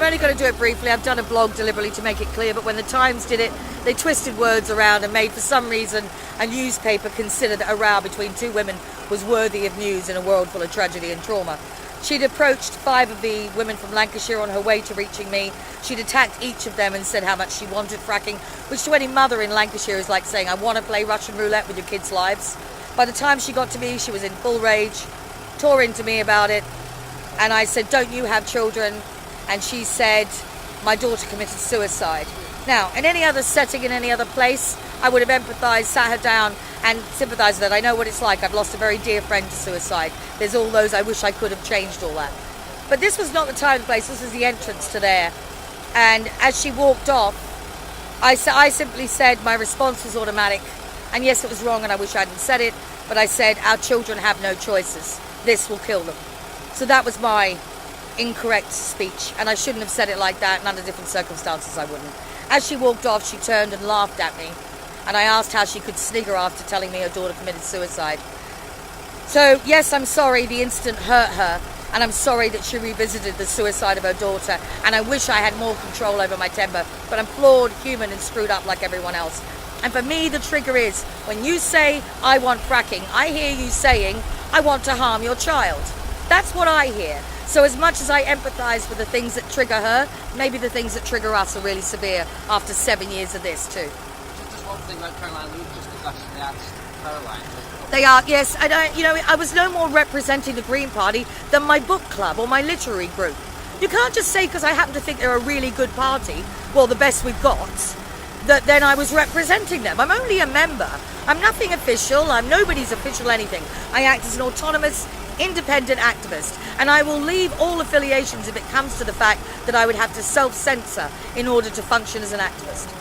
only going to do it briefly. I've done a blog deliberately to make it clear, but when the Times did it, they twisted words around and made, for some reason, a newspaper consider that a row between two women was worthy of news in a world full of tragedy and trauma. She'd approached 5 of the women from Lancashire on her way to reaching me. She'd attacked each of them and said how much she wanted fracking, which to any mother in Lancashire is like saying, I want to play Russian roulette with your kids' lives. By the time she got to me, she was in full rage, tore into me about it, and I said, don't you have children? And she said, my daughter committed suicide. Now, in any other setting, in any other place, I would have empathised, sat her down and sympathised with that. I know what it's like. I've lost a very dear friend to suicide. There's all those I wish I could have changed all that. But this was not the time and place. This was the entrance to there. And as she walked off, I simply said, my response was automatic. And yes, it was wrong and I wish I hadn't said it. But I said, our children have no choices. This will kill them. So that was my incorrect speech. And I shouldn't have said it like that. And under different circumstances, I wouldn't. As she walked off, she turned and laughed at me. And I asked how she could snigger after telling me her daughter committed suicide. So, yes, I'm sorry the incident hurt her, and I'm sorry that she revisited the suicide of her daughter, and I wish I had more control over my temper, but I'm flawed, human, and screwed up like everyone else. And for me, the trigger is, when you say, I want fracking, I hear you saying, I want to harm your child. That's what I hear. So as much as I empathise with the things that trigger her, maybe the things that trigger us are really severe after 7 years of this too. One thing about Caroline Louise, just because they asked Caroline. They are, yes. And I was no more representing the Green Party than my book club or my literary group. You can't just say because I happen to think they're a really good party, well, the best we've got, that then I was representing them. I'm only a member. I'm nothing official. I'm nobody's official anything. I act as an autonomous, independent activist, and I will leave all affiliations if it comes to the fact that I would have to self-censor in order to function as an activist.